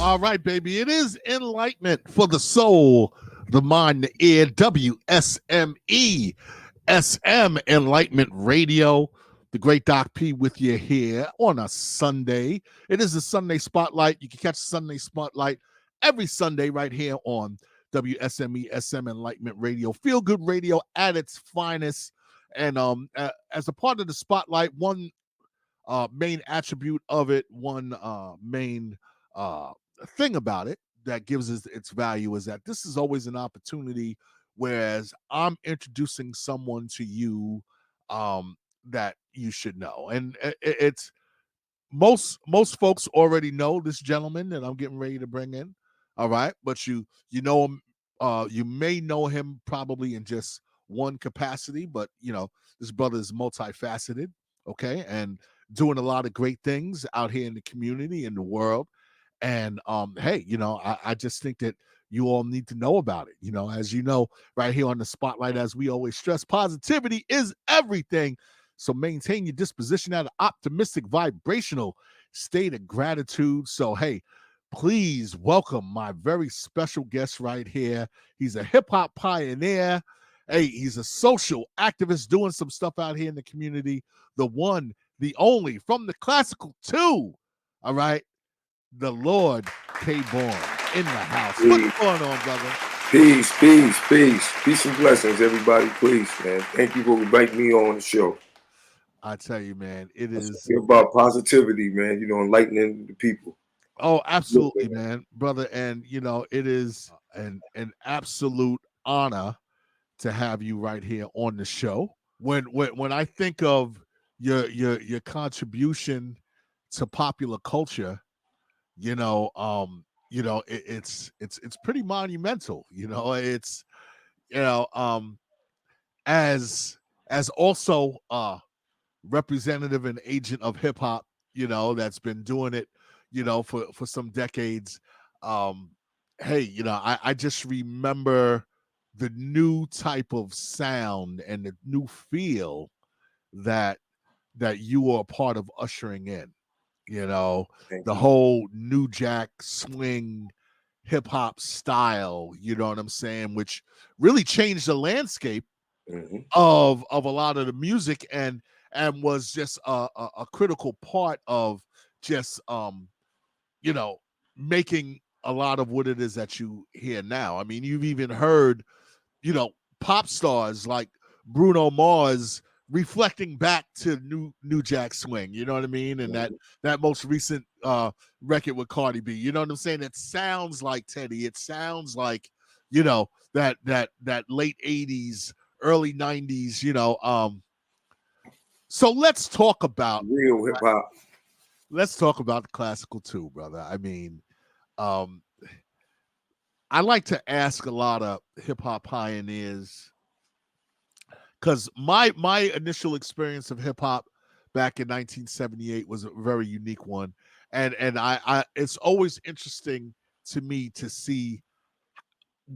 All right, baby. It is enlightenment for the soul, the mind, the ear. WSME, SM Enlightenment Radio. The great Doc P with you here on a Sunday. It is a Sunday Spotlight. You can catch Sunday Spotlight every Sunday right here on WSME, SM Enlightenment Radio. Feel good radio at its finest. And as a part of the Spotlight, one main attribute of it, one main thing about it that gives us its value is that this is always an opportunity. Whereas I'm introducing someone to you that you should know, and it's most folks already know this gentleman that I'm getting ready to bring in. All right, but you know him. You may know him probably in just one capacity, but this brother is multifaceted. Okay, and doing a lot of great things out here in the community, in the world. And hey, I just think that you all need to know about it. As you know, right here on the Spotlight, as we always stress, positivity is everything. So maintain your disposition at an optimistic, vibrational state of gratitude. So, hey, please welcome my very special guest right here. He's a hip hop pioneer. Hey, he's a social activist doing some stuff out here in the community. The one, the only, from the Classical 2. All right. The Lord K. Bourne in the house. What's going on, brother? Peace. Peace and blessings, everybody. Please, man. Thank you for inviting me on the show. I tell you, man, it is about positivity, man. Enlightening the people. Oh, absolutely, man, brother. And it is an absolute honor to have you right here on the show. When I think of your contribution to popular culture, it's pretty monumental. It's as also representative and agent of hip hop, that's been doing it, for some decades. Hey, I just remember the new type of sound and the new feel that you were a part of ushering in. The whole New Jack swing hip hop style, you know what I'm saying, which really changed the landscape of a lot of the music and was just a critical part of just making a lot of what it is that you hear now. I mean, you've even heard pop stars like Bruno Mars reflecting back to New Jack Swing, you know what I mean? And that most recent record with Cardi B, you know what I'm saying? It sounds like Teddy. It sounds like, that late 80s, early 90s, so let's talk about real hip hop. Let's talk about the Classical 2, brother. I mean, I like to ask a lot of hip hop pioneers, because my initial experience of hip hop back in 1978 was a very unique one, and I it's always interesting to me to see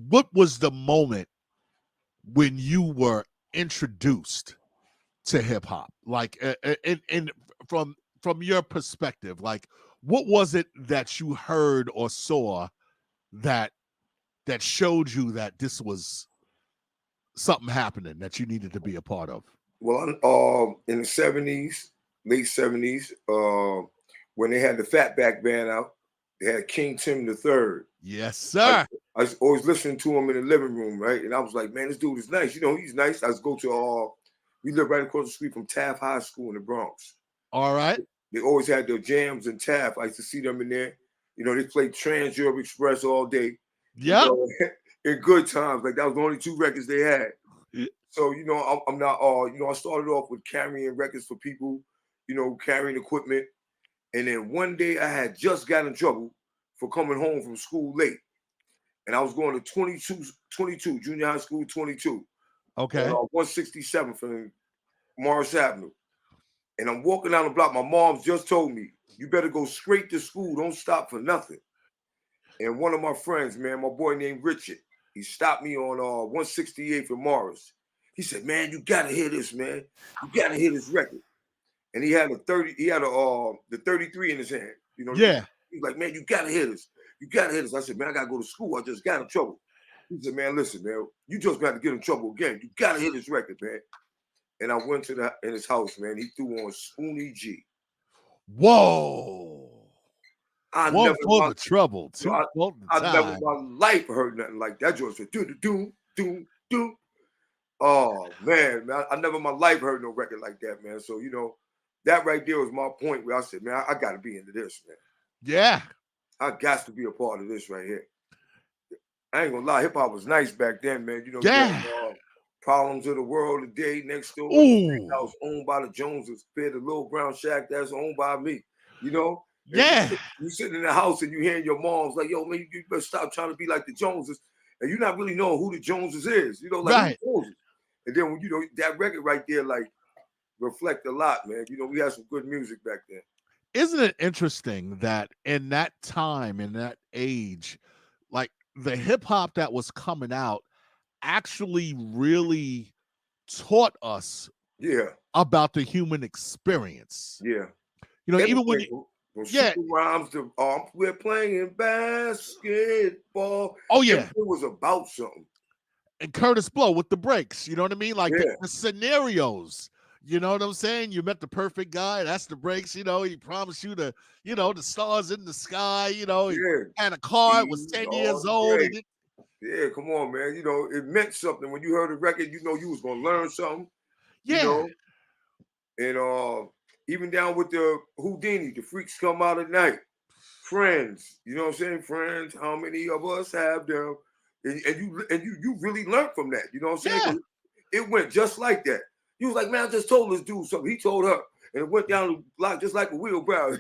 what was the moment when you were introduced to hip hop, like in from your perspective, like what was it that you heard or saw that showed you that this was something happening that you needed to be a part of? Well, in the 70s, late 70s, when they had the Fatback Band out, they had King Tim III. Yes, sir. I was always listening to him in the living room, right? And I was like, man, this dude is nice. He's nice. I was go to we live right across the street from Taft High School in the Bronx. All right. They always had their jams in Taft. I used to see them in there. They played Trans Europe Express all day. Yeah. In good times. Like that was the only 2 records they had. So, I'm not, I started off with carrying records for people, carrying equipment. And then one day I had just got in trouble for coming home from school late. And I was going to 22, junior high school 22. Okay. 167 from Morris Avenue. And I'm walking down the block. My mom's just told me, you better go straight to school. Don't stop for nothing. And one of my friends, man, my boy named Richard, he stopped me on 168 from Morris. He said, man, you got to hear this, man. You got to hear this record. And he had the 33 in his hand. Yeah. He's like, man, you got to hear this. You gotta hit this. I said, man, I gotta go to school. I just got in trouble. He said, man, listen, man, you just got to get in trouble again. You gotta hit this record, man. And I went to in his house, man. He threw on Spoonie G. Whoa. I One never, for the trouble, you know, two for the I never time. in my life heard nothing like that. Joint said, do, do, do, do. Oh man, I never in my life heard no record like that, man. So that right there was my point where I said, man, I got to be into this, man. Yeah. I got to be a part of this right here. I ain't gonna lie, hip hop was nice back then, man. You Yeah. had Problems of the World today next door. Ooh. House owned by the Joneses, compared to Little Brown Shack that's owned by me. Yeah. You sitting in the house and you hearing your mom's like, yo, man, you better stop trying to be like the Joneses. And you're not really knowing who the Joneses is. Like Right. who the Joneses? And then when that record right there, like reflect a lot, man. We had some good music back then. Isn't it interesting that in that time, in that age, like the hip hop that was coming out actually really taught us about the human experience. Yeah. Even when Super rhymes to we're playing basketball. Oh yeah. It was about something. And Curtis Blow with the breaks, you know what I mean? Like the scenarios. You know what I'm saying? You met the perfect guy. That's the breaks. He promised you the stars in the sky. He had a car. Was 10 years old. And yeah, come on, man. It meant something when you heard the record. You was gonna learn something. Yeah. And even down with the Houdini, the freaks come out at night. Friends, you know what I'm saying? Friends, how many of us have them? And you really learned from that. You know what I'm saying? Yeah. It went just like that. You was like, man, I just told this dude something. He told her, and it went down the block just like a wheelbarrow.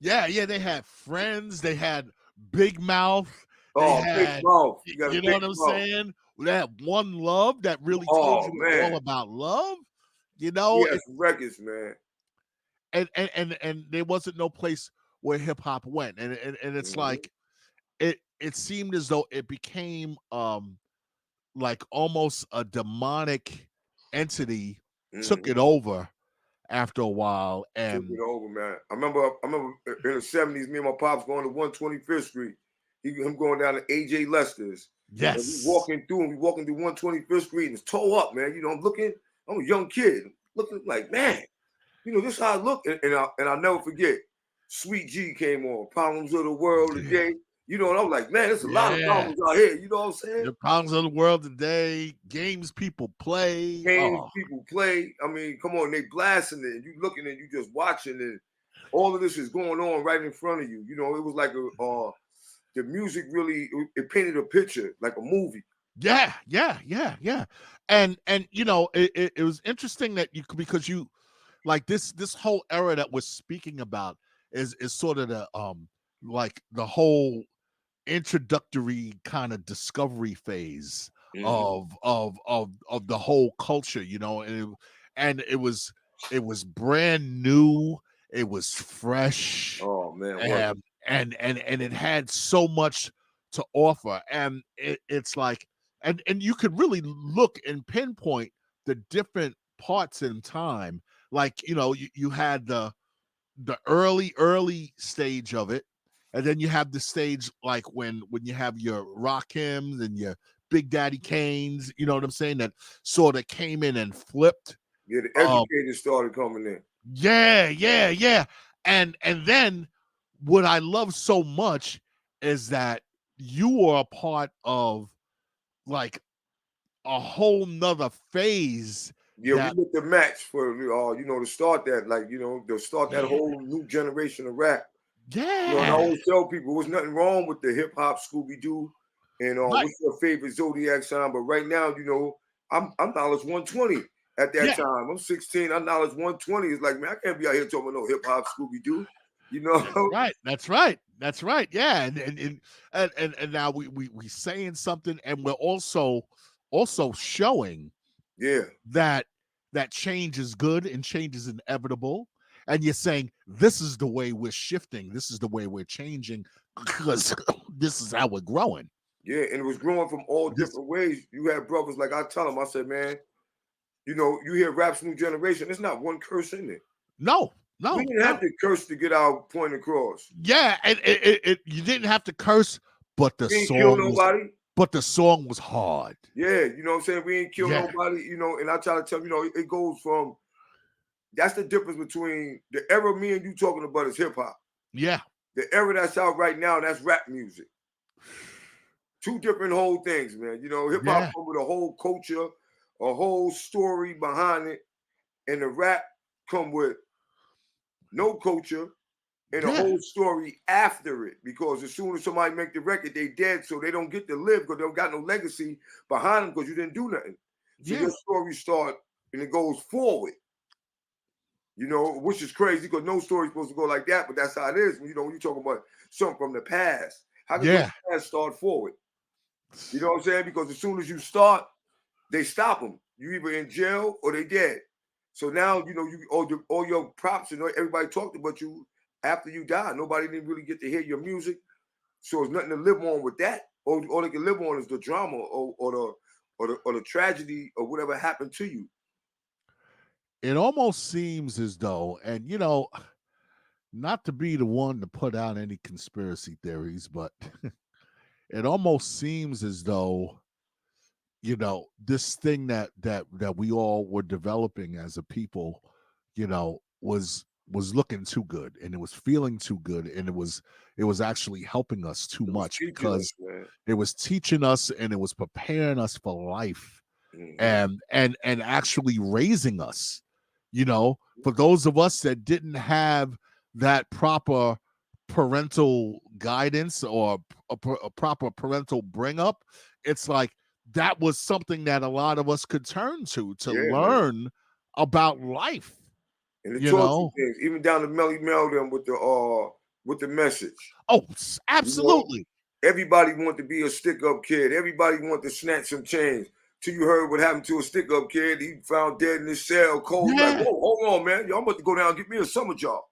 Yeah. They had Friends. They had Big Mouth. Big Mouth. You know what I'm saying? They had One Love that really told you all about love. Yes, records, man. And there wasn't no place where hip hop went, and it's like it seemed as though it became like almost a demonic entity took it over after a while. And took it over, man. I remember in the 70s, me and my pops going to 125th Street. Him going down to AJ Lester's. Yes. And we walking through 125th Street, and it's toe up, man. I'm a young kid looking like, man, this is how I look. And I'll never forget, Sweet G came on, Problems of the World today. And I'm like, man, there's a lot of problems out here. You know what I'm saying? The problems of the world today, games people play. People play. I mean, come on, they blasting it. And you looking and you just watching it. All of this is going on right in front of you. It was like the music really, it painted a picture like a movie. Yeah. And it was interesting that because you like this whole era that we're speaking about is sort of the like the whole introductory kind of discovery phase of the whole culture, and it was brand new, it was fresh. Oh man, and it had so much to offer, and it's like and you could really look and pinpoint the different parts in time. Like you had the early stage of it, and then you have the stage like when you have your Rakims and your Big Daddy Kanes, you know what I'm saying, that sort of came in and flipped. Yeah, the educators started coming in. Yeah. And then what I love so much is that you are a part of like a whole nother phase. Yeah, we lit the match for to start that, like to start that whole new generation of rap. Yeah. And I always tell people there's nothing wrong with the hip hop Scooby Doo and what's your favorite zodiac sign. But right now, I'm knowledge 120 at that time. I'm 16. I'm knowledge 120. It's like, man, I can't be out here talking about no hip hop Scooby Doo. That's right. Yeah. And now we saying something, and we're also showing that change is good and change is inevitable. And you're saying this is the way we're shifting, this is the way we're changing, because this is how we're growing. Yeah, and it was growing from all different ways. You had brothers, like I tell them, I said, man, you hear rap's new generation, there's not one curse in there. No. We No, didn't have no. to curse to get our point across. Yeah, and you didn't have to curse, but We ain't kill nobody. the song was hard. Yeah, you know what I'm saying? We ain't kill Yeah, nobody, you know, and I try to tell you know, it goes from that's the difference between the era me and you talking about is hip hop. yeah, The era that's out right now, that's rap music. Two different whole things, man. You know, hip hop yeah, come with a whole culture, a whole story behind it, and the rap come with no culture and a yeah, whole story after it. Because as soon as somebody make the record, they dead, so they don't get to live because they don't got no legacy behind them because you didn't do nothing. So yeah. your story start and it goes forward. You know, which is crazy because no story's supposed to go like that, but that's how it is. You know, when you talk about something from the past, how can your Yeah. past start forward? You know what I'm saying? Because as soon as you start, they stop them. You either in jail or they dead. So now you know you all your props and everybody talked about you after you died. Nobody didn't really get to hear your music, so it's nothing to live on with that. All they can live on is the drama or the tragedy or whatever happened to you. It almost seems as though, and not to be the one to put out any conspiracy theories, but it almost seems as though this thing that we all were developing as a people, was looking too good, and it was feeling too good, and it was actually helping us too It was much teaching us, because man. it was teaching us and it was preparing us for life, Mm-hmm. and actually raising us, for those of us that didn't have that proper parental guidance or a proper parental bring up. It's like that was something that a lot of us could turn to Yeah, man. learn about life, And it you taught you know. things, even down to Melly Mel them with the message. Oh, You know, absolutely. everybody want to be a stick-up kid. Everybody want to snatch some change. Till you heard what happened to a stick-up kid. He found dead in his cell, cold. You like, Yeah, whoa, hold on, man. Yo, I'm about to go down and get me a summer job.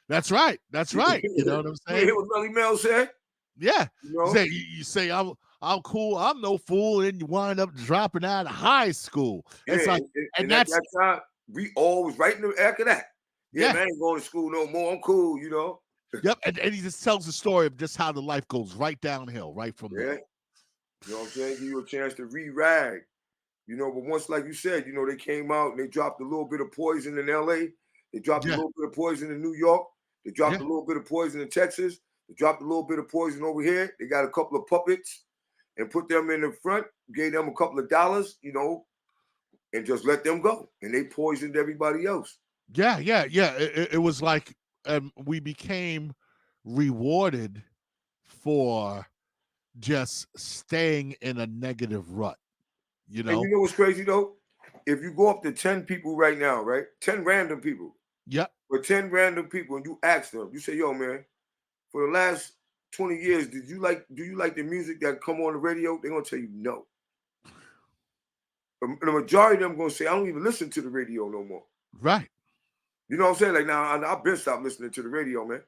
that's right. That's right. You know what I'm You ain't saying? hear what Melly Mel said? Yeah. You You know? say you say I'm cool, I'm no fool, and then you wind up dropping out of high school. Yeah, It's like, and and at that's that time, we all was right in the act of that. Yeah, yeah. man, I ain't going to school no more. I'm cool, you know? Yep, and he just tells the story of just how the life goes right downhill, right from Yeah. there. You know what I'm saying? Give you a chance to re-rag. You know, but once, like you said, you know, they came out and they dropped a little bit of poison in LA. They dropped a Yeah, little bit of poison in New York. They dropped yeah, a little bit of poison in Texas. They dropped a little bit of poison over here. They got a couple of puppets and put them in the front, gave them a couple of dollars, you know, and just let them go. And they poisoned everybody else. yeah. It was like we became rewarded for just staying in a negative rut. You And you know. know what's crazy though? If you go up to 10 people right now, right? 10 random people, Yep. or 10 random people, and you ask them, you say, yo, man, for the last 20 years, do you like the music that come on the radio? They're gonna tell you no. The majority of them gonna say, I don't even listen to the radio no more. Right. You know what I'm saying? Like now, I've been stopped listening to the radio, man.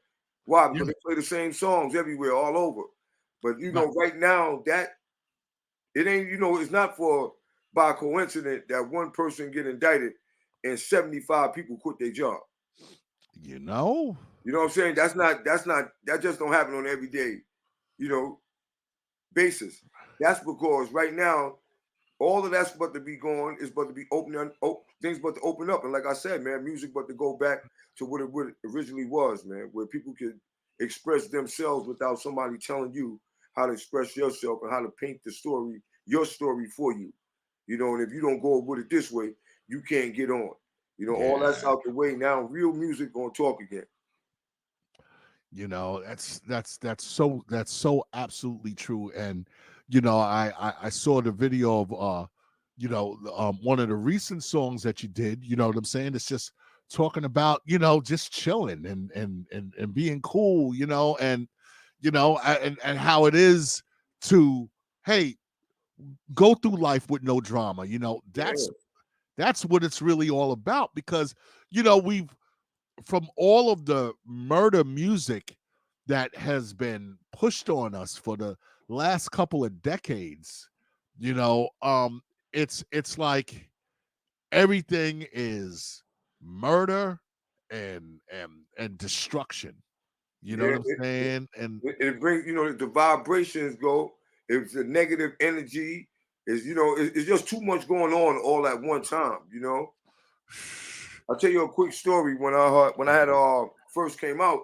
Why? Because Yeah. they play the same songs everywhere, all over. But you Right. know, right now, that it ain't, you know, it's not for by coincidence that one person get indicted and 75 people quit their job. You know. You know what I'm saying? That just don't happen on every day, you know, basis. That's because right now all of that's but to be gone is but to be things but to open up. And like I said, man, music but to go back to what it originally was, man, where people could express themselves without somebody telling you how to express yourself and how to paint the story, your story for you. You know, and if you don't go with it this way, you can't get on. You know, all that's Yeah. out the way now. Real music gonna talk again. That's so absolutely true. And I saw the video of one of the recent songs that you did. You know what I'm saying? It's just talking about just chilling and being cool, and and how it is to, hey, go through life with no drama. Yeah, That's what it's really all about, because we've, from all of the murder music that has been pushed on us for the last couple of decades, you know, um, it's like everything is murder and destruction. You know Yeah, what I'm saying? And it brings, the vibrations go. It's the negative energy. It's just too much going on all at one time. I'll tell you a quick story. When I had first came out,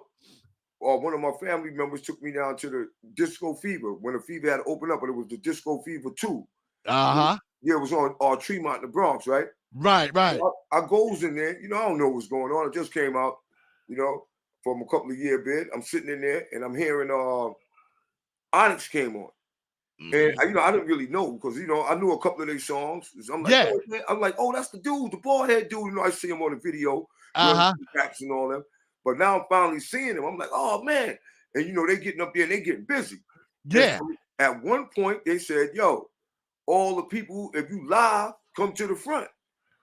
one of my family members took me down to the Disco Fever when the Fever had opened up, but it was the Disco Fever 2. uh-huh. Yeah, it was on Tremont in the Bronx, right? Right. I goes in there, I don't know what's going on. It just came out, from a couple of year bid. I'm sitting in there and I'm hearing Onyx came on. And I didn't really know because I knew a couple of their songs. So I'm like, Yeah. oh, man. I'm like, oh, that's the dude, the bald head dude. I see him on the video, Uh-huh. the tracks and all them. But now I'm finally seeing him. I'm like, oh man. And they getting up there and they getting busy. And Yeah. so at one point they said, yo, all the people, if you live, come to the front.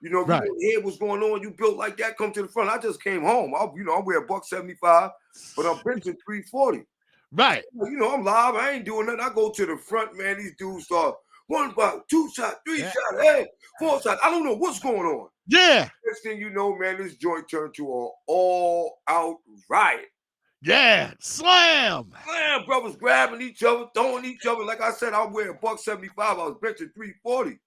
If you Right. want to hear what's going on, you built like that, come to the front. I just came home. I wear $175, but I'm benching 340. Right. I'm live. I ain't doing nothing. I go to the front, man. These dudes start 1 shot, 2 shot, 3 Yeah. shot, hey, 4 shot. I don't know what's going on. Yeah. Next thing you know, man, this joint turned to an all-out riot. Yeah. Slam. Man, brothers grabbing each other, throwing each other. Like I said, I wear $175. I was benching 340.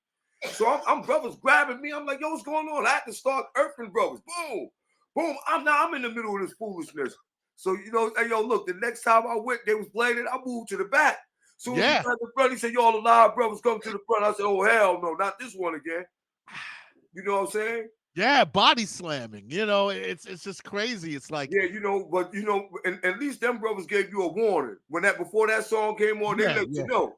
So I'm brothers grabbing me. I'm like, yo, what's going on? I had to start earthing brothers. Boom, boom. I'm in the middle of this foolishness. So hey, yo, look, the next time I went, they was bladed. I moved to the back. So Yeah. he got the front. He said, y'all alive, brothers, come to the front. I said, oh hell no, not this one again. You know what I'm saying? Yeah, body slamming. It's just crazy. It's like, Yeah, but and at least them brothers gave you a warning. Before that song came on, they let you know.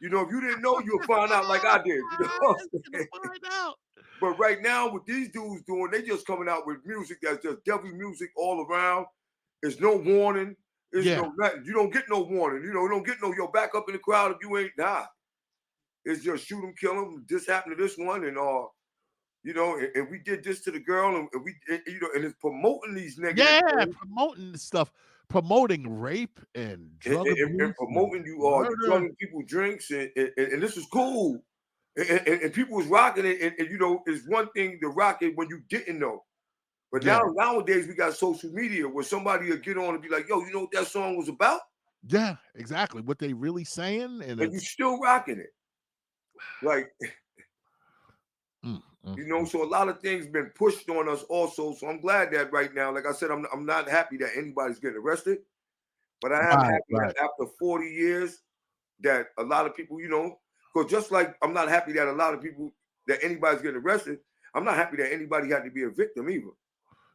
If you didn't know, you'll find out like I did. You know what I'm saying? Find out. But right now, what these dudes doing, they just coming out with music that's just devil music all around. There's no warning. There's no nothing. You don't get no warning. You don't get no, yo, back up in the crowd if you ain't die. It's just shoot them, kill them. This happened to this one, and and we did this to the girl, and we, and it's promoting these negative things. Promoting stuff, promoting rape and drug abuse and promoting you drugging people drinks, and this is cool. And people was rocking it, and it's one thing to rock it when you didn't know. But nowadays we got social media where somebody will get on and be like, yo, you know what that song was about? Yeah, exactly. What they really saying, and you still rocking it. Like, so a lot of things been pushed on us also. So I'm glad that right now, like I said, I'm not happy that anybody's getting arrested, but I am happy that after 40 years that a lot of people, because just like I'm not happy that a lot of people, that anybody's getting arrested, I'm not happy that anybody had to be a victim either.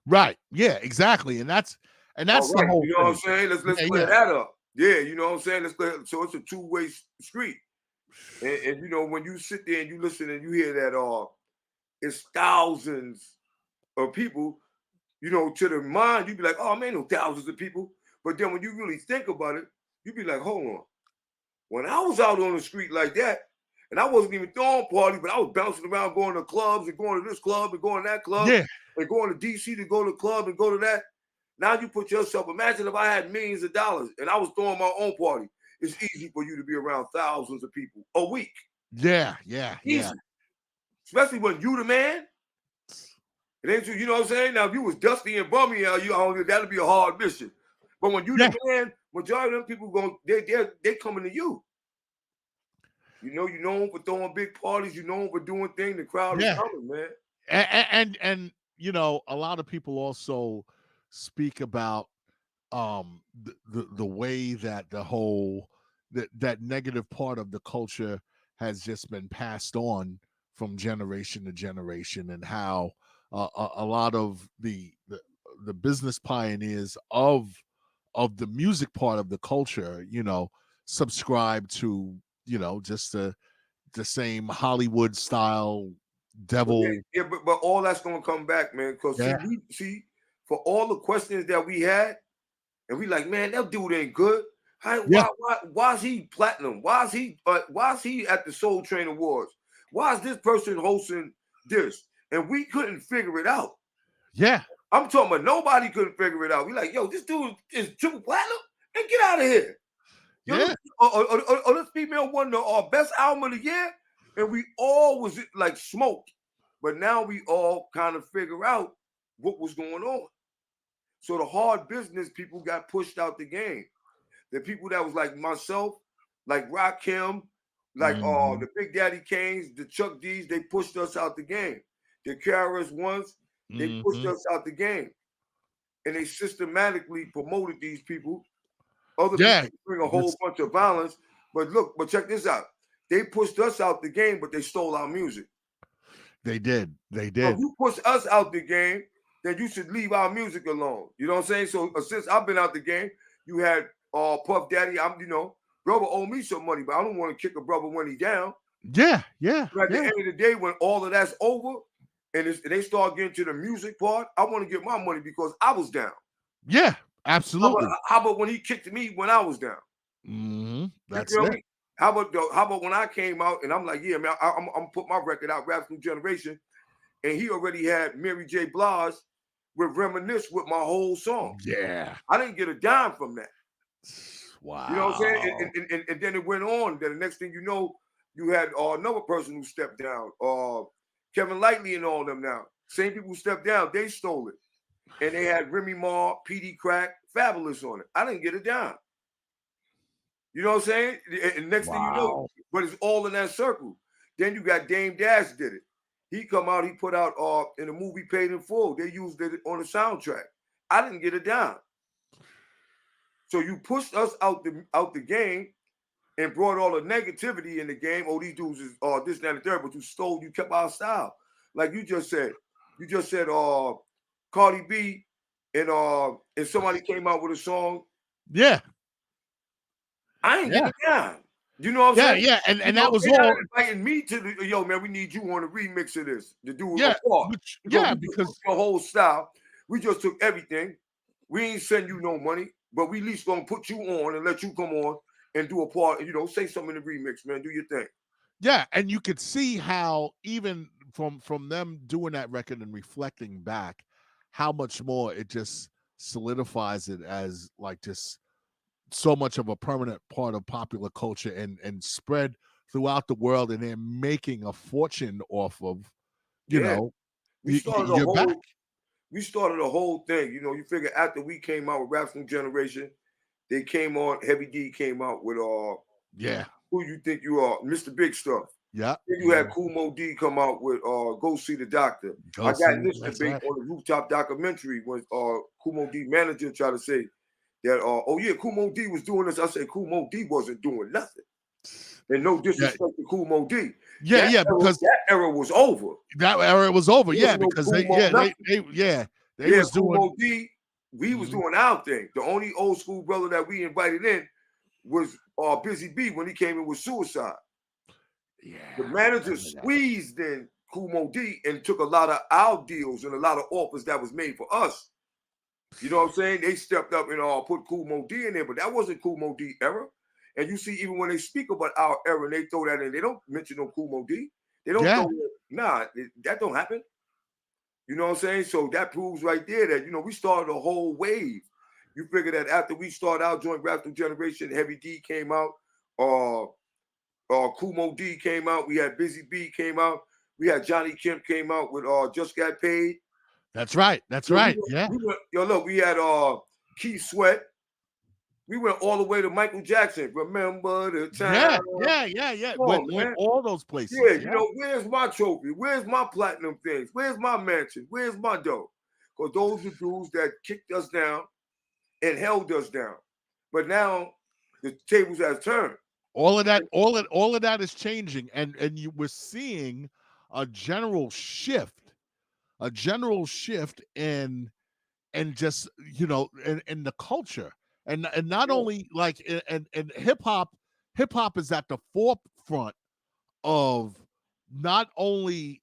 Right. Yeah, exactly. And that's the whole thing. What I'm saying? Let's clear that up. Yeah, you know what I'm saying? So it's a two-way street. And when you sit there and you listen and you hear that it's thousands of people, to the mind, you'd be like, oh man, no thousands of people. But then when you really think about it, you'd be like, hold on. When I was out on the street like that, and I wasn't even throwing parties, but I was bouncing around going to clubs and going to this club and going to that club and going to DC to go to the club and go to that. Now you put yourself, imagine if I had millions of dollars and I was throwing my own party. It's easy for you to be around thousands of people a week. Yeah. Easy. Especially when you the man. It ain't you know what I'm saying? Now, if you was dusty and bummy, that'd be a hard mission. But when you the man, majority of them people they coming to you. You know them for throwing big parties. You know them for doing things. The crowd is coming, man. And a lot of people also speak about the way that the whole that negative part of the culture has just been passed on from generation to generation, and how a lot of the business pioneers of the music part of the culture, subscribe to just the same Hollywood style devil. But all that's gonna come back, man. Because see, for all the questions that we had, and we like, man, that dude ain't good. Why is he platinum? Why is he at the Soul Train Awards? Why is this person hosting this? And we couldn't figure it out. Yeah. I'm talking about nobody couldn't figure it out. We like, yo, this dude is triple platinum, and get out of here. Yo, or this female won our best album of the year, and we all was like smoked. But now we all kind of figure out what was going on. So the hard business people got pushed out the game. The people that was like myself, like Rakim, like Mm-hmm. the Big Daddy Kanes, the Chuck D's, they pushed us out the game. The KRS Ones, they pushed Mm-hmm. us out the game. And they systematically promoted these people. Other people Yeah. bring a whole This, bunch of violence. But look, but check this out. They pushed us out the game, but they stole our music. they did. They So if did. you push us out the game, then you should leave our music alone. You know what I'm saying? So since I've been out the game, you had Puff Daddy. Brother owe me some money, but I don't want to kick a brother when he down. Yeah. Yeah. But at the Yeah. end of the day, when all of that's over and they start getting to the music part, I want to get my money because I was down. Yeah. Absolutely. How about when he kicked me when I was down? Mm-hmm. You That's feel it. me? How about when I came out and I'm like, yeah, man, I'm put my record out, Rap New Generation, and he already had Mary J. Blige with Reminisce with my whole song. Yeah. I didn't get a dime from that. You know what I'm saying? Wow. And then it went on. Then the next thing you know, you had another person who stepped down. Kevin Lightly and all them now. Same people who stepped down, they stole it. And they had Remy Ma, PD Crack, Fabulous on it. I didn't get a dime. You know what I'm saying? And next thing you know, Wow. but it's all in that circle. Then you got Dame Dash did it. He come out, he put out in the movie Paid in Full. They used it on the soundtrack. I didn't get a dime. So you pushed us out the game and brought all the negativity in the game. Oh, these dudes is this, that, and the third, but you kept our style. Like you just said. You just said Cardi B and somebody came out with a song. Yeah. I ain't Yeah. getting it down. You know what I'm Yeah. saying? Yeah. You And know, that was they're not all. inviting me to the yo, man. We need you on the remix of this to do a Yeah. part. Which, Because yeah. we just took Because your whole style. We just took everything. We ain't send you no money, but we at least gonna put you on and let you come on and do a part. And, say something in the remix, man. Do your thing. yeah, and you could see how even from them doing that record and reflecting back, how much more it just solidifies it as like just so much of a permanent part of popular culture and spread throughout the world, and they're making a fortune off of, you Yeah, know, we started a you're back. whole we started a whole thing. You figure after we came out with Rap New Generation, they came on. Heavy D came out with Yeah. Who You Think You Are, Mr. Big Stuff. Yeah. Then you had Kumo D come out with Go See the Doctor. I Go got see. in this That's debate right. on the rooftop documentary when Kumo D manager tried to say that oh yeah, Kumo D was doing this. I said Kumo D wasn't doing nothing. And no Yeah. disrespect to Kumo D. Yeah. Yeah. Because That era was over. that era was over. There Yeah. wasn't no Because Kumo nothing. they Yeah, was doing. Kumo D, we was Mhm. doing our thing. The only old school brother that we invited in was Busy B when he came in with Suicide. Yeah. The I manager remember that. squeezed in Kumo D and took a lot of our deals and a lot of offers that was made for us. You know what I'm saying? They stepped up and put Kumo D in there, but that wasn't Kumo D era. And you see, even when they speak about our era and they throw that in, they don't mention no Kumo D. They don't Yeah. that don't happen. You know what I'm saying? So that proves right there that, we started a whole wave. You figure that after we started our joint Rap New Generation, Heavy D came out, Kumo D came out, we had Busy B came out, we had Johnny Kemp came out with Just Got Paid. That's right. That's Yo, right. Yeah. look, we had Keith Sweat. We went all the way to Michael Jackson. Remember the time? Yeah. Come Went on, went man. all those Yeah, places. Yeah. where's my trophy? Where's my platinum things? Where's my mansion? Where's my dough? Because those are dudes that kicked us down and held us down. But now the tables has turned. All of that, all of that is changing, and you were seeing a general shift, in and just in the culture, and not Yeah, only like and hip hop is at the forefront of not only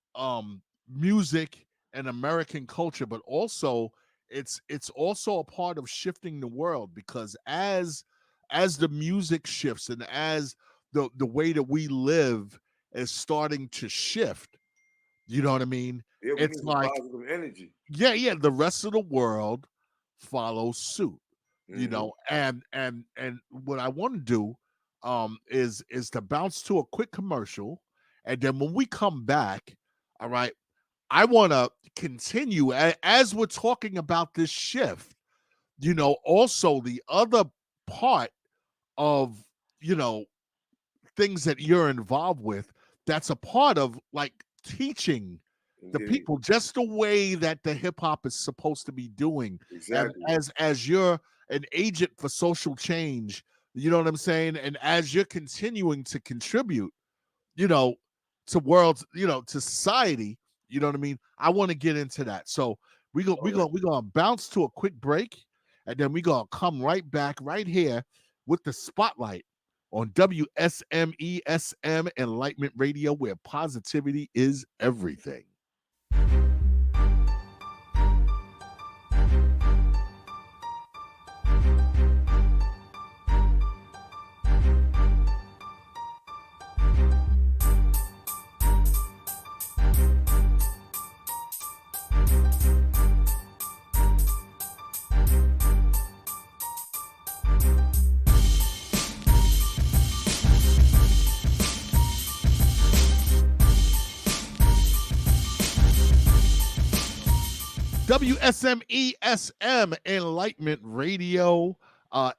music and American culture, but also it's also a part of shifting the world, because as the music shifts and as the way that we live is starting to shift, you know what I mean? yeah, we It's need some like, positive energy. yeah, the rest of the world follows suit, Mm-hmm. and what I want to do is to bounce to a quick commercial, and then when we come back, all right, I want to continue as we're talking about this shift. also the other part of, you know, things that you're involved with, that's a part of like teaching the Indeed. people just the way that the hip hop is supposed to be doing. And Exactly. as you're an agent for social change, you know what I'm saying? And as you're continuing to contribute, you know, to worlds, to society, you know what I mean? I want to get into that. So All right. we're gonna bounce to a quick break, and then we're gonna come right back right here with the spotlight on WSMESM Enlightenment Radio, where positivity is everything. WSMESM Enlightenment Radio.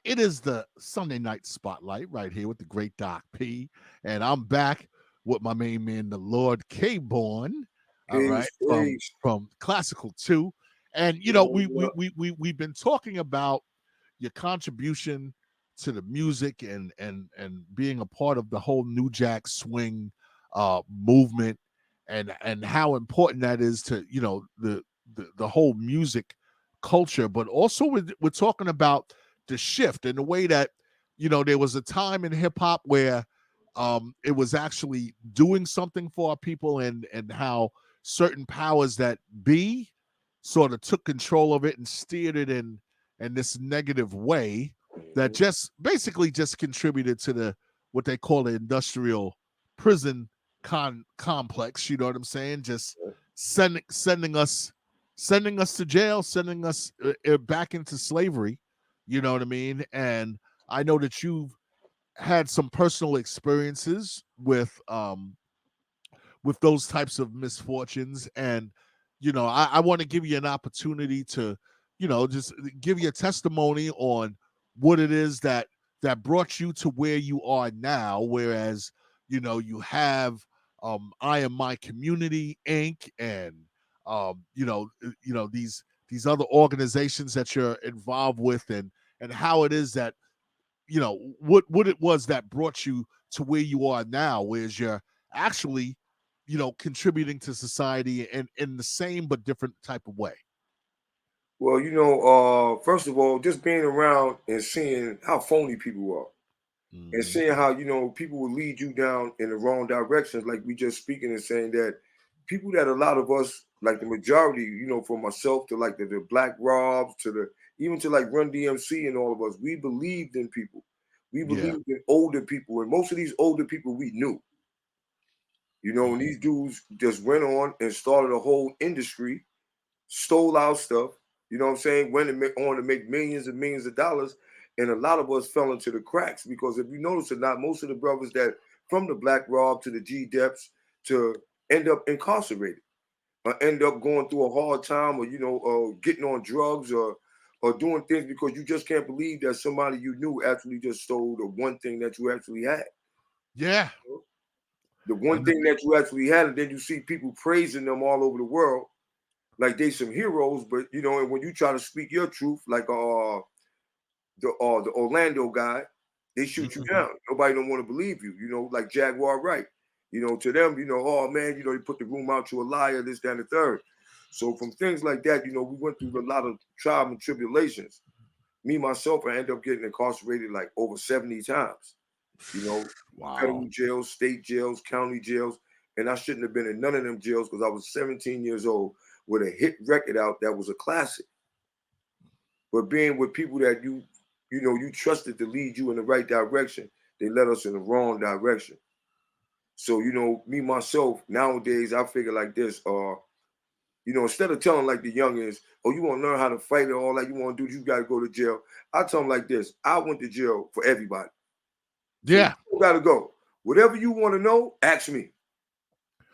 It is the Sunday night spotlight right here with the great Doc P. And I'm back with my main man, the Lord K Born. All right, Peace, peace. from Classical 2. And What up? we've been talking about your contribution to the music and being a part of the whole New Jack Swing movement, and how important that is to the whole music culture. But also we're talking about the shift in the way that there was a time in hip hop where it was actually doing something for our people, and how certain powers that be sort of took control of it and steered it in this negative way that Mhm. just basically just contributed to the what they call the industrial prison complex. You know what I'm saying? Just sending us to jail, sending us back into slavery. You know what I mean? And I know that you've had some personal experiences with those types of misfortunes. And I want to give you an opportunity to just give your testimony on what it is that brought you to where you are now, whereas you have I Am My Community Inc. and these other organizations that you're involved with, and how it is that what it was that brought you to where you are now, whereas you're actually contributing to society in the same but different type of way. Well, first of all, just being around and seeing how phony people are, and Hmm. seeing how people will lead you down in the wrong directions, like we just speaking and saying that people that a lot of us, like the majority, from myself to like the Black Robs to the even to like Run DMC and all of us, we believed in people. We Yeah. believed in older people, and most of these older people we knew. And Hmm. these dudes just went on and started a whole industry, stole our stuff, you know what I'm saying? Went and on to make millions and millions of dollars. And a lot of us fell into the cracks because if you notice or not, most of the brothers that from the Black Rob to the G Deps to end up incarcerated or end up going through a hard time or, getting on drugs or doing things because you just can't believe that somebody you knew actually just stole the one thing that you actually had. Yeah. The one And thing that you actually had, and then you see people praising them all over the world like they some heroes, but and when you try to speak your truth, like the Orlando guy, they shoot you mhm. down. Nobody don't want to believe you, like Jaguar Wright. To them, oh man, they put the room out to a liar, this, that, and the third. So from things like that, we went through a lot of trials and tribulations. Me myself, I ended up getting incarcerated like over 70 times. You know, Wow. federal jails, state jails, county jails, and I shouldn't have been in none of them jails because I was 17 years old with a hit record out that was a classic. But being with people that you trusted to lead you in the right direction, they led us in the wrong direction. So me myself nowadays, I figure like this. Instead of telling like the youngins, oh, you want to learn how to fight and all that, you want to do, you got to go to jail. I tell them like this: I went to jail for everybody, so Yeah. you got to go. Whatever you want to know, ask me,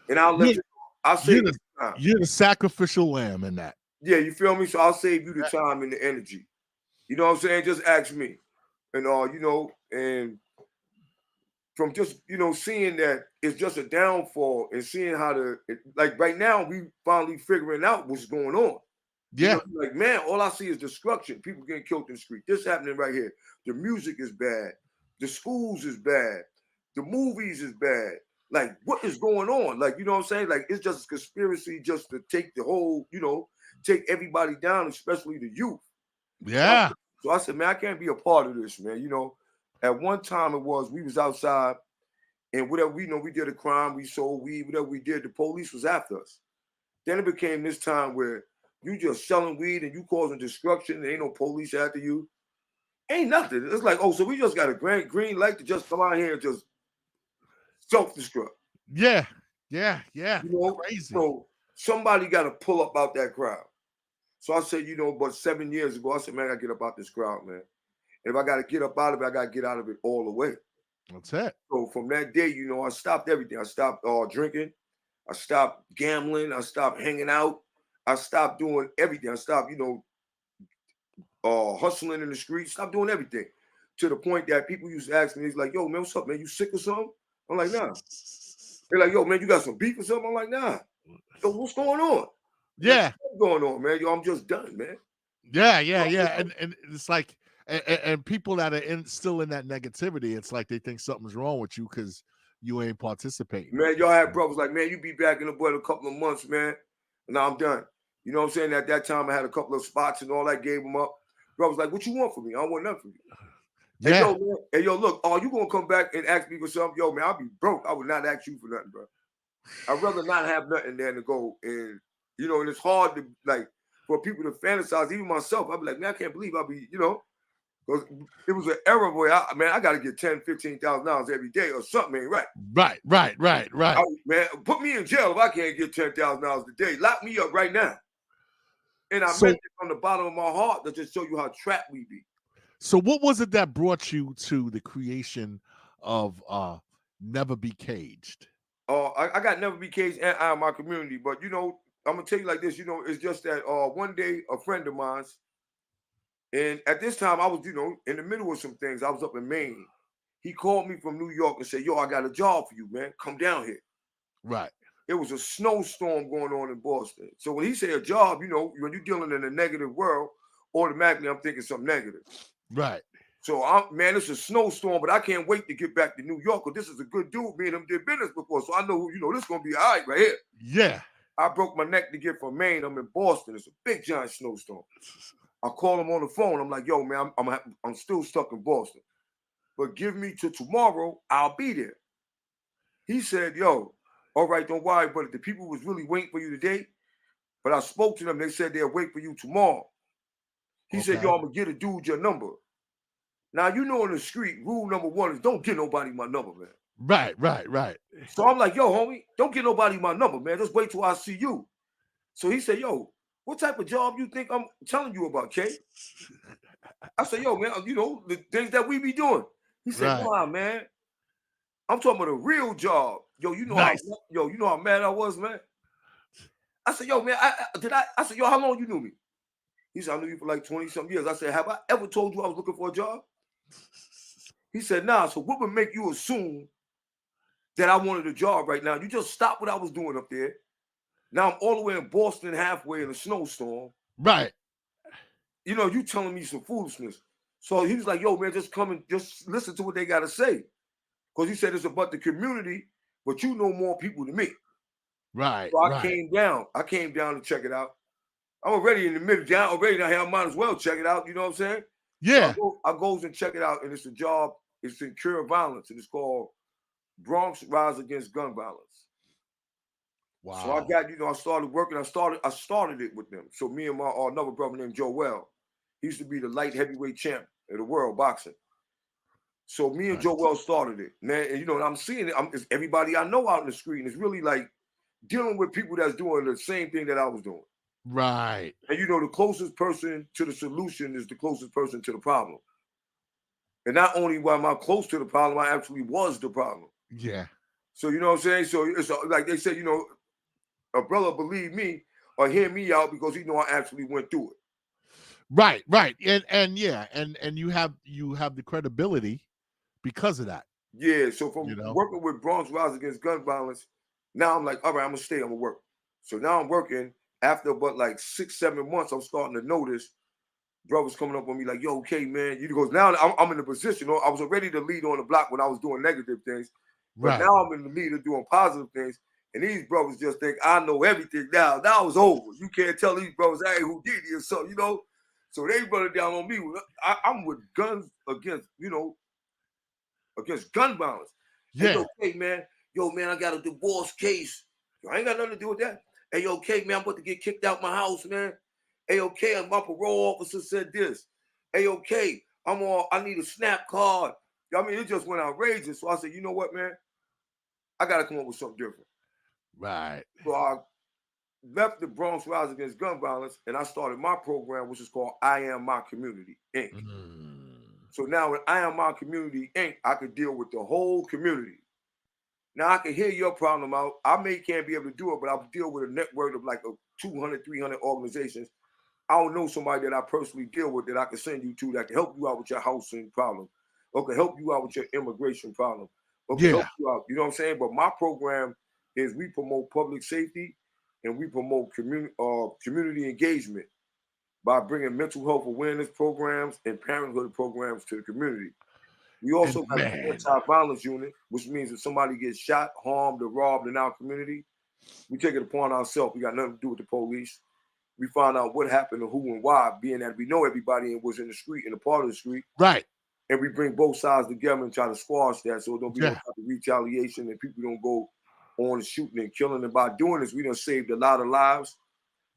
and I'll let You're, you. I'll you're save the you time. you're the sacrificial lamb in that. Yeah, you feel me? So I'll save you the time and the energy. You know what I'm saying? Just ask me. And and from just seeing that it's just a downfall and seeing how like right now we finally figuring out what's going on. Yeah. Like, man, all I see is destruction. People getting killed in the street. This happening right here. The music is bad. The schools is bad. The movies is bad. Like, what is going on? Like, you know what I'm saying? Like, it's just a conspiracy just to take the whole, take everybody down, especially the youth. Yeah. So I said, man, I can't be a part of this, man. At one time we was outside and whatever, we did a crime, we sold weed, whatever we did, the police was after us. Then it became this time where you just selling weed and you causing destruction. There ain't no police after you. Ain't nothing. It's like, oh, so we just got a green light to just come out here and just self-destruct. Yeah. Crazy. So somebody got to pull up out that crowd. So I said, but 7 years ago, I said, man, I gotta get up out this crowd, man. And if I gotta get up out of it, I gotta get out of it all the way. That's it. So from that day, I stopped everything. I stopped drinking. I stopped gambling. I stopped hanging out. I stopped doing everything. I stopped, hustling in the streets. Stopped doing everything. To the point that people used to ask me, he's like, yo, man, what's up, man? You sick or something? I'm like, nah. They're like, yo, man, you got some beef or something? I'm like, nah. Yo, what's going on? Yeah. Like, what's going on, man? Yo, I'm just done, man. Yeah. And it's like, and people that are still in that negativity, it's like they think something's wrong with you because you ain't participating. Man, y'all had brothers like, man, you be back in the boy in a couple of months, man. And now I'm done. You know what I'm saying? At that time, I had a couple of spots and all that, gave them up. Brothers like, what you want from me? I don't want nothing from you. Yeah. Hey, yo, man. Hey, yo, look, you going to come back and ask me for something? Yo, man, I'll be broke. I would not ask you for nothing, bro. I'd rather not have nothing than to go. And, and it's hard to, like, for people to fantasize. Even myself, I'd be like, man, I can't believe I'll be, because it was an era where, I got to get $10,000, $15,000 every day or something ain't right. Right. Man, put me in jail if I can't get $10,000 a day. Lock me up right now. And I meant it from the bottom of my heart to just show you how trapped we be. So what was it that brought you to the creation of Never Be Caged? I got Never Be Caged and I in my community, but I'm gonna tell you like this, it's just that one day a friend of mine, and at this time I was, in the middle of some things. I was up in Maine. He called me from New York and said, yo, I got a job for you, man. Come down here. Right. It was a snowstorm going on in Boston. So when he said a job, when you're dealing in a negative world, automatically I'm thinking something negative. Right. So man, it's a snowstorm, but I can't wait to get back to New York because this is a good dude. Me and him did business before. So I know, this is gonna be all right here. Yeah. I broke my neck to get from Maine. I'm in Boston. It's a big giant snowstorm. I call him on the phone. I'm like, yo, man, I'm still stuck in Boston. But give me till tomorrow, I'll be there. He said, yo, all right, don't worry, but the people was really waiting for you today. But I spoke to them. They said they'll wait for you tomorrow. He said, yo, I'm going to get a dude your number. Now, in the street, rule number one is don't get nobody my number, man. Right. So I'm like, yo, homie, don't get nobody my number, man. Just wait till I see you. So he said, yo, what type of job you think I'm telling you about, Kay? I said, yo, man, the things that we be doing. He said, nah, man. I'm talking about a real job. Yo, nice. how mad I was, man. I said, yo, man, I said, yo, how long you knew me? He said, I knew you for like 20-something years. I said, have I ever told you I was looking for a job? He said, nah, so what would make you assume that I wanted a job right now? You just stopped what I was doing up there. Now I'm all the way in Boston, halfway in a snowstorm. Right. You telling me some foolishness. So he was like, yo, man, just come and just listen to what they got to say. Because he said it's about the community, but you know more people than me. Right. So I came down. I came down to check it out. I'm already in the middle. Down already now. I might as well check it out. You know what I'm saying? Yeah. So I goes and check it out, and it's a job. It's in cure violence, and it's called Bronx Rise Against Gun Violence. Wow. So I got, I started working. I started it with them. So me and my another brother named Joel, he used to be the light heavyweight champ of the world boxing. So me and Joel started it, man. And I'm seeing it. It's everybody I know out in the street, and it's really like dealing with people that's doing the same thing that I was doing. Right. And the closest person to the solution is the closest person to the problem. And not only am I close to the problem, I actually was the problem. Yeah. So you know what I'm saying? So it's like they said, a brother believe me or hear me out because I actually went through it. Right, right. And yeah, and you have the credibility because of that, Yeah, so you from know? working with Bronx Rise Against Gun Violence, now I'm like, all right, I'm gonna stay, I'm gonna work. So now I'm working. After about like 6, 7 months, I'm starting to notice brothers coming up on me like, yo, okay, man. You goes now I'm in a position. I was already the lead on the block when I was doing negative things, but Right. now I'm in the lead of doing positive things. And these brothers just think I know everything now. Now it's over. You can't tell these brothers, hey, who did it or something, you know? So they run it down on me. I'm with guns against, against gun violence. Hey, Yeah. yo, K, man. Yo, man, I got a divorce case. Yo, I ain't got nothing to do with that. Hey, yo, K, man, I'm about to get kicked out my house, man. Hey, okay, my parole officer said this. Hey, okay, I need a snap card. I mean, it just went outrageous. So I said, you know what, man? I got to come up with something different. Right. So I left the Bronx Rise Against Gun Violence and I started my program, which is called I Am My Community, Inc. Mm. So now with I Am My Community, Inc., I could deal with the whole community. Now I can hear your problem out. Can't be able to do it, but I'll deal with a network of like 200, 300 organizations. I don't know somebody that I personally deal with that I can send you to that can help you out with your housing problem, or can help you out with your immigration problem, or can help Yeah. you out. You know what I'm saying? But my program is we promote public safety and we promote community engagement by bringing mental health awareness programs and parenthood programs to the community. We And also got an man, anti-violence unit, which means if somebody gets shot, harmed, or robbed in our community, we take it upon ourselves. We got nothing to do with the police. We find out what happened and who and why, being that we know everybody and was in the street and a part of the street, right. and we bring both sides together and try to squash that so it don't be no Yeah. type of retaliation and people don't go on shooting and killing. And by doing this, we done saved a lot of lives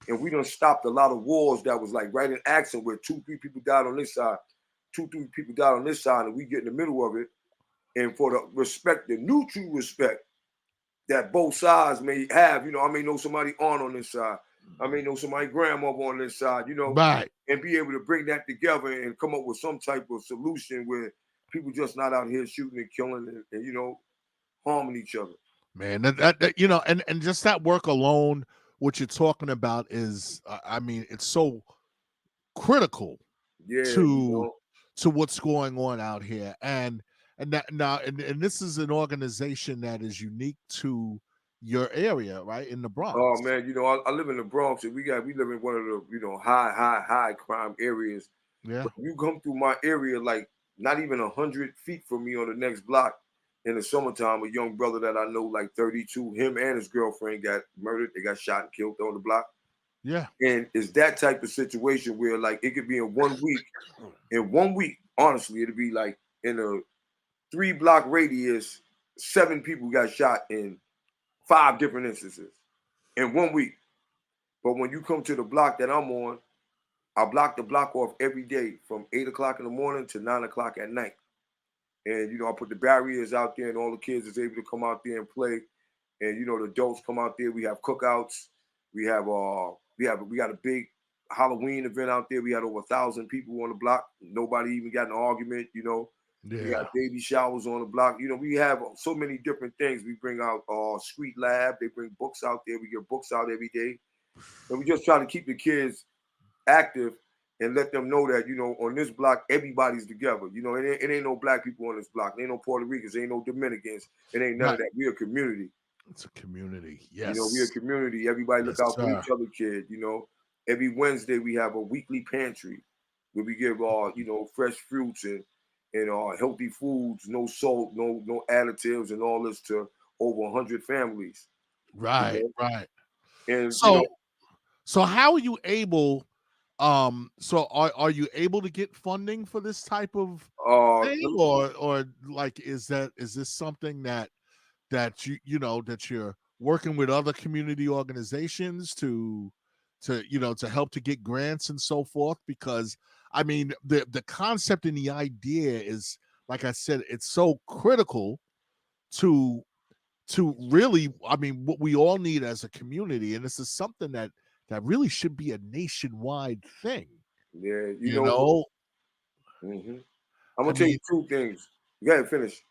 and we done stopped a lot of wars that was like right in action where 2, 3 people died on this side, 2, 3 people died on this side, and we get in the middle of it. And for the respect, the mutual respect that both sides may have, I may know somebody on this side, I may know somebody grandmother on this side, Right. and be able to bring that together and come up with some type of solution where people just not out here shooting and killing and harming each other. Man, that and just that work alone, what you're talking about is, I mean, it's so critical Yeah, to what's going on out here, and that now, and this is an organization that is unique to your area, right, in the oh Bronx. man, I live in the Bronx and we live in one of the high crime areas. Yeah. But you come through my area like not even 100 feet from me on the next block in the summertime, a young brother that I know, like 32, him and his girlfriend got murdered. They got shot and killed on the block. Yeah. And it's that type of situation where like it could be in 1 week. In 1 week, honestly, it'd be like in a 3 block radius, 7 people got shot in 5 different instances in 1 week. But when you come to the block that I'm on, I block the block off every day from 8 o'clock in the morning to 9 o'clock at night. And I put the barriers out there, and all the kids is able to come out there and play. And the adults come out there. We have cookouts. We have we got a big Halloween event out there. We had over 1,000 people on the block. Nobody even got in an argument. We Yeah. got baby showers on the block. We have so many different things. We bring out street lab. They bring books out there. We get books out every day, and we just try to keep the kids active and let them know that on this block everybody's together. It ain't no black people on this block. It ain't no Puerto Ricans. It ain't no Dominicans. It ain't none of Right. that. We a community. It's a community. We a Yes. community. Everybody look Yes, out for sir. each other, kid. Every Wednesday we have a weekly pantry where we give fresh fruits and healthy foods, no salt, no additives, and all this to over 100 families. You Right. know, Right. and So how are you able, so are you able to get funding for this type of thing, or like, is this something that that you're working with other community organizations to help to get grants and so forth? Because I mean, the concept and the idea is, like I said, it's so critical to really, I mean, what we all need as a community, and this is something that really should be a nationwide thing, yeah, you know. hmm I'm I gonna tell mean, you 2 things. Go ahead, finish.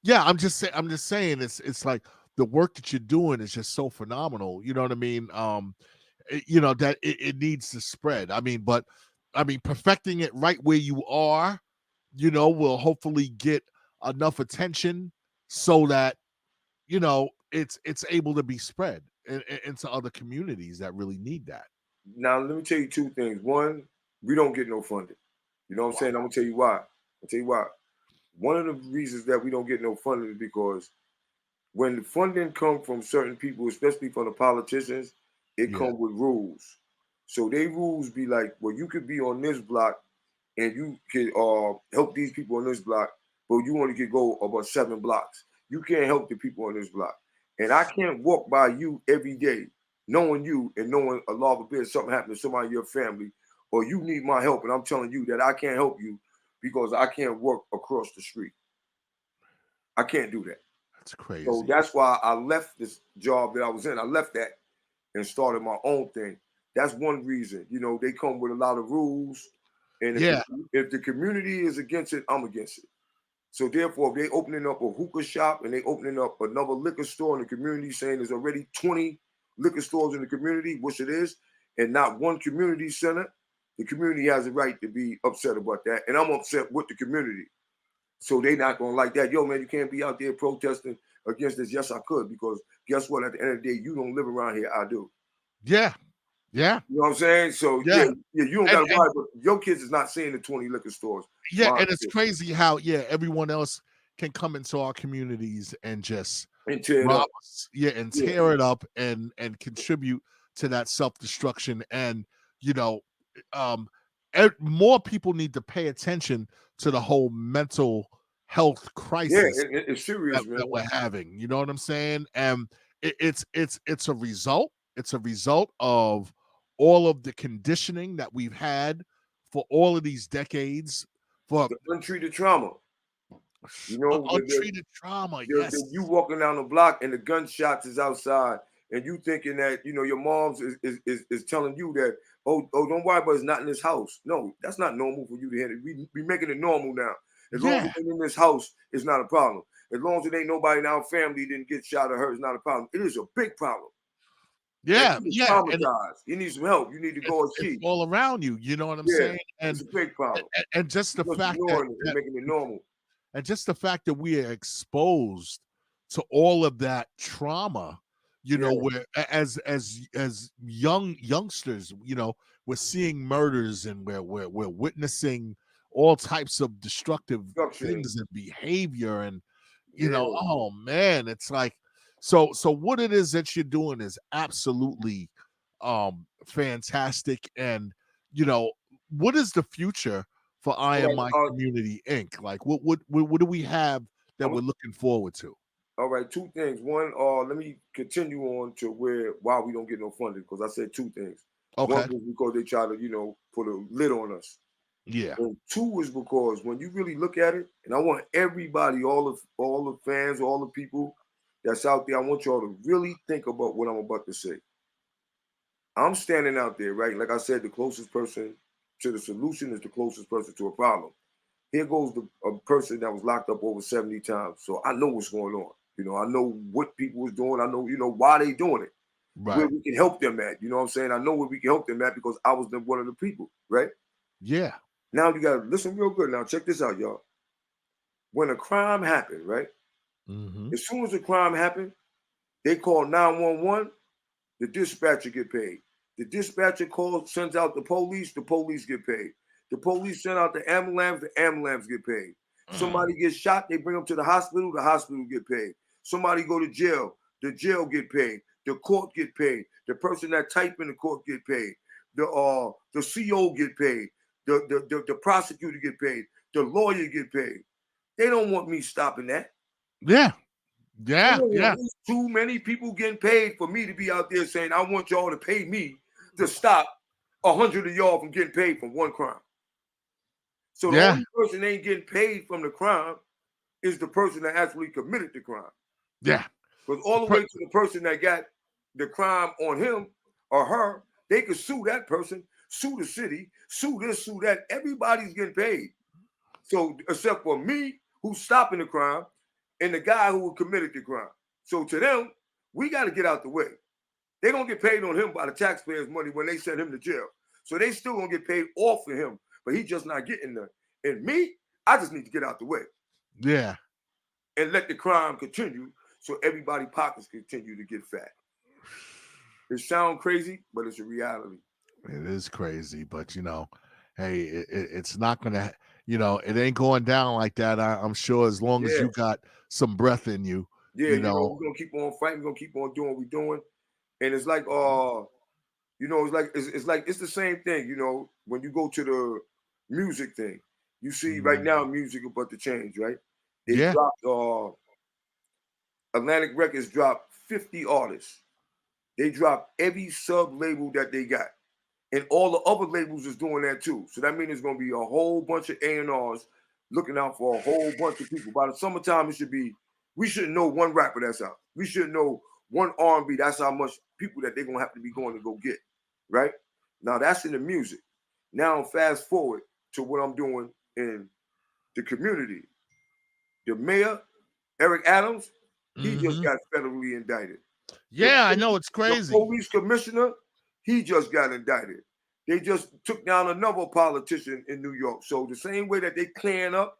yeah, I'm just saying, it's like the work that you're doing is just so phenomenal, you know what I mean? That it needs to spread. I mean, but I mean, perfecting it right where you are, will hopefully get enough attention so that it's able to be spread into other communities that really need that. Now, let me tell you two things. One, we don't get no funding. You know what I'm saying? I'm gonna tell you why. I'll tell you why. One of the reasons that we don't get no funding is because when the funding come from certain people, especially from the politicians, it Yeah. come with rules. So they rules be like, well, you could be on this block and you could help these people on this block, but you only could go about 7 blocks. You can't help the people on this block. And I can't walk by you every day knowing you and knowing a law forbid something happened to somebody in your family or you need my help and I'm telling you that I can't help you because I can't work across the street. I can't do that. That's So crazy. that's why I left this job that I was in. I left that and started my own thing. That's one reason. You know, they come with a lot of rules, and Yeah. if the community is against it, I'm against it. So therefore, if they opening up a hookah shop and they opening up another liquor store in the community, saying there's already 20 liquor stores in the community, which it is, and not one community center, the community has a right to be upset about that, and I'm upset with the community. So they not gonna like that. Yo, man, you can't be out there protesting against this. Yes, I could, because guess what? At the end of the day, you don't live around here. I do. Yeah. Yeah. You know what I'm saying? So yeah, Yeah. yeah, you don't And gotta worry, but your kids is not seeing the 20 liquor stores. yeah, Mine and it's is. crazy how everyone else can come into our communities and just And tear it rob up. us, and Yeah, tear it up and contribute to that self-destruction. And you know, um, more people need to pay attention to the whole mental health yeah, crisis it's serious, that man. we're having. You know what I'm saying? And it's a result. It's a result of all of the conditioning that we've had for all of these decades, for The untreated trauma. You know, untreated trauma. Yes. you walking down the block and the gunshots is outside, and you thinking that your mom's is telling you that don't worry about it's not in this house. No, that's not normal for you to hear it. We making it normal now. As long as Yeah. it ain't in this house, it's not a problem. As long as it ain't nobody in our family didn't get shot or hurt, it's not a problem. It is a big problem. That Yeah. kid is Yeah. And traumatized. You need some help. You need to go and it's see. all around you. You know what I'm Yeah, saying? it's a big problem. And just the You're just fact that ignoring it and making it normal. and just the fact that we are exposed to all of that trauma, Yeah, where as youngsters, we're seeing murders and we're witnessing all types of destructive structure. things and behavior. And Yeah. oh man, it's like, so what it is that you're doing is absolutely fantastic. And what is the future for I All Am right. My Community Inc? Like, what do we have that I'm we're looking forward to? All right, two things. One, let me continue on to why we don't get no funding, because I said two things. One Okay. was because they try to, put a lid on us. Yeah. And two is because when you really look at it, and I want everybody, all the fans, all the people that's out there, I want y'all to really think about what I'm about to say. I'm standing out there, right? Like I said, the closest person to the solution is the closest person to a problem. Here goes a person that was locked up over 70 times. So I know what's going on. I know what people was doing. I know, why they doing it. Where Right. we can help them at. You know what I'm saying? I know where we can help them at because I was one of the people, right? Yeah. Now you gotta listen real good. Now check this out, y'all. When a crime happened, right? Mm-hmm. As soon as the crime happened, they call 911, the dispatcher get paid. The dispatcher sends out the police get paid. The police send out the ambulance get paid. Mm. Somebody gets shot, they bring them to the hospital get paid. Somebody go to jail, the jail get paid. The court get paid. The person that type in the court get paid. The CO get paid. The prosecutor get paid. The lawyer get paid. They don't want me stopping that. Yeah. They Yeah. don't want Yeah. too many people getting paid for me to be out there saying, I want y'all to pay me to stop 100 of y'all from getting paid from one crime. So the Yeah. only person that ain't getting paid from the crime is the person that actually committed the crime. Yeah. Because all the way to the person that got the crime on him or her, they could sue that person, sue the city, sue this, sue that. Everybody's getting paid. So except for me, who's stopping the crime, and the guy who committed the crime. So to them, we got to get out the way. They're gonna get paid on him by the taxpayers' money when they send him to jail. So they still gonna get paid off for him, but he just not getting none. And me, I just need to get out the way. Yeah. And let the crime continue so everybody pockets continue to get fat. It sounds crazy, but it's a reality. It is crazy, but hey, it's not gonna, it ain't going down like that. I'm sure as long as Yeah. you got some breath in you, Yeah, you we're know. gonna keep on fighting, we're gonna keep on doing what we're doing. And it's like it's the same thing, when you go to the music thing. You see right now music about to change, right? They Yeah, dropped Atlantic Records dropped 50 artists. They dropped every sub label that they got. And all the other labels is doing that too. So that means it's gonna be a whole bunch of A&Rs looking out for a whole bunch of people. By the summertime, we shouldn't know one rapper that's out. We shouldn't know one R&B. That's how much people that they're gonna have to be going to go get. Right? Now that's in the music. Now fast forward to what I'm doing in the community. The mayor, Eric Adams, he just got federally indicted. The yeah, I police, know it's the crazy. police commissioner, he just got indicted. They just took down another politician in New York. So the same way that they clearing up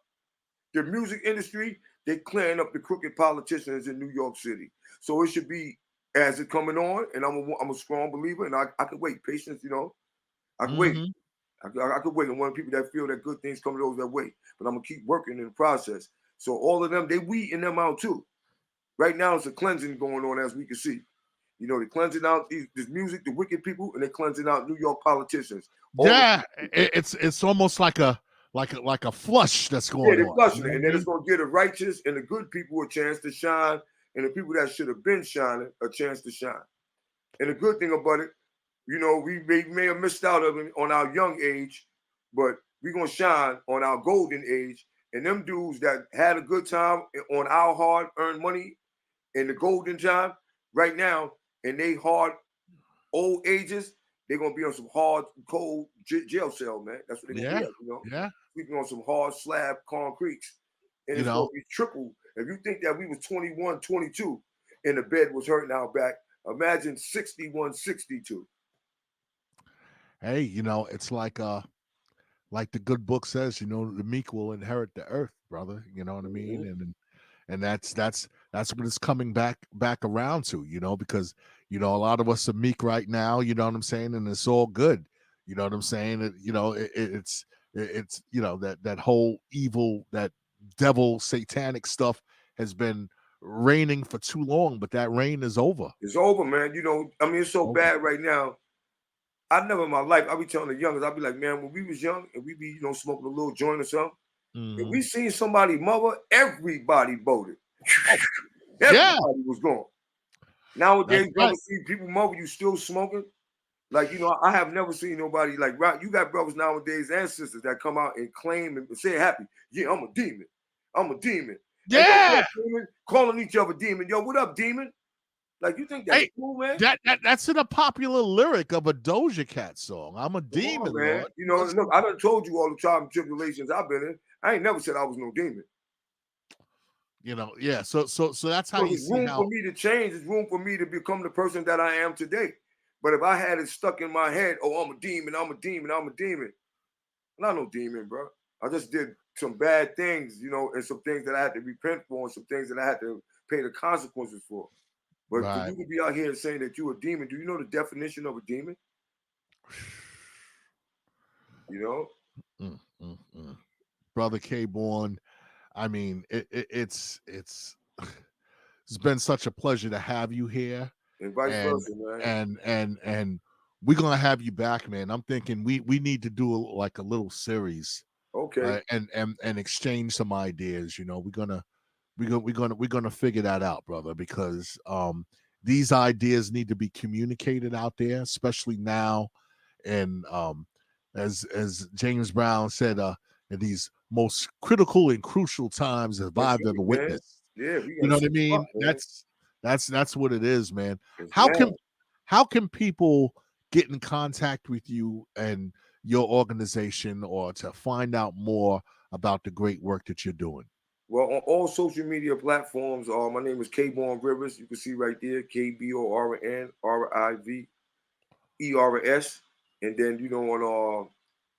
the music industry, they clearing up the crooked politicians in New York City. So it should be as it coming on, and I'm a strong believer, and I can wait. Patience, I can wait. I could wait. And one of the people that feel that good things come to those that wait. But I'm gonna keep working in the process. So all of them, they weeding them out too. Right now, it's a cleansing going on, as we can see. They're cleansing out this music, the wicked people, and they're cleansing out New York politicians. Yeah, it's almost like a flush that's Yeah, going they're on. You flushing know it, what and I then it's mean? gonna give the righteous and the good people a chance to shine, and the people that should have been shining a chance to shine. And the good thing about it, we may have missed out on our young age, but we're gonna shine on our golden age. And them dudes that had a good time on our hard-earned money in the golden time right now, and they hard old ages, they're gonna be on some hard, cold jail cell, man. That's what they're gonna be Yeah, at. yeah. Sleeping on some hard slab concretes. And You it's gonna know, be triple. If you think that we was 21, 22, and the bed was hurting our back, imagine 61, 62. hey, it's like the good book says, the meek will inherit the earth, brother. You know what I mean? Mm-hmm. And that's what it's coming back around to, because a lot of us are meek right now, you know what I'm saying, and it's all good, you know what I'm saying. It's that whole evil, that devil satanic stuff has been reigning for too long, but that reign is over. It's over, man. It's so Over. bad right now. I never in my life, I be telling the youngest, I be like, man, when we was young and we be, smoking a little joint or something, if we seen somebody mother, everybody voted. Oh, yeah, Everybody was gone. that's Nowadays, right. brother, see people mother, you still smoking. Like, I have never seen nobody like right. You got brothers nowadays and sisters that come out and claim and say happy. Yeah, I'm a demon. I'm a demon. Hey, yo, what Yeah. up, demon? Calling each other demon. Yo, what up, demon? Like, you think that's Hey, cool, man? that's in a popular lyric of a Doja Cat song. I'm a Come on, demon, man. Lord. Look, I done told you all the trials and tribulations I've been in. I ain't never said I was no demon. Yeah. So that's how you There's see room for how. me to change. There's room for me to become the person that I am today. But if I had it stuck in my head, oh, I'm a demon, I'm a demon, I'm a demon. I'm not no demon, bro. I just did some bad things, and some things that I had to repent for, and some things that I had to pay the consequences for. But for Right. you to be out here saying that you're a demon, do you know the definition of a demon? You know? Brother K Born, I mean, it's been such a pleasure to have you here, And vice and versa, man. and we're gonna have you back, man. I'm thinking we need to do like a little series, Okay. and exchange some ideas. We're gonna figure that out, brother, because these ideas need to be communicated out there, especially now, and as James Brown said, in these most critical and crucial times that That's I've ever right, man. witnessed. Yeah, we You gotta know what I step mean? up, man. That's what it is, man. It's How now. can how can people get in contact with you and your organization, or to find out more about the great work that you're doing? Well, on all social media platforms, my name is Kborn Rivers. You can see right there, KBORN RIVERS. And then, you know, on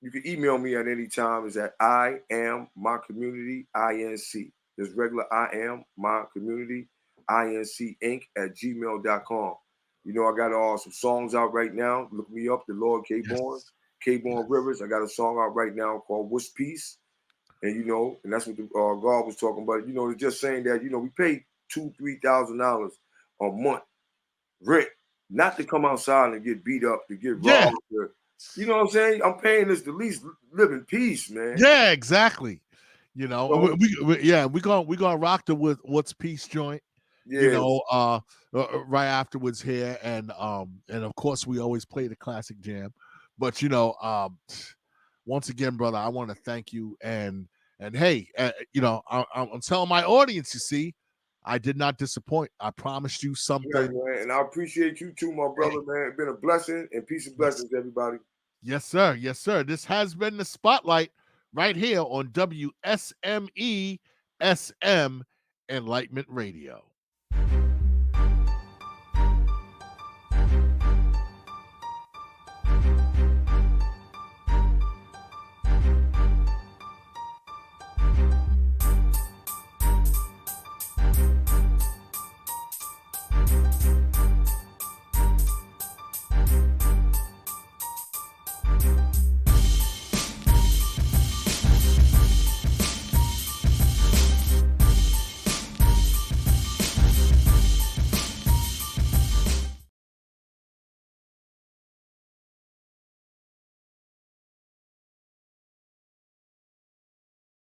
you can email me at any time. Is at I am my community INC. Just regular I am my community INC Inc. at gmail.com. You know, I got some songs out right now. Look me up, the Lord K-Born, Yes. K-Born Rivers. I got a song out right now called What's Peace. And you know, and that's what the God was talking about. You know, it's just saying that, you know, we pay $2,000-$3,000 a month rent, not to come outside and get beat up, to get Yeah. robbed. You know what I'm saying? I'm paying this to at least live in peace, man. Yeah, exactly. You know, So, we're gonna rock the what's peace joint. You yeah, know, right afterwards here, and of course we always play the classic jam. But you know, once again, brother, I want to thank you, and hey, you know, I'm telling my audience, you see, I did not disappoint. I promised you right, something. man. And I appreciate you too, my brother, man. It's been a blessing, and peace and Yes, blessings, everybody. yes, sir. Yes, sir. This has been the spotlight right here on WSME SM Enlightenment Radio.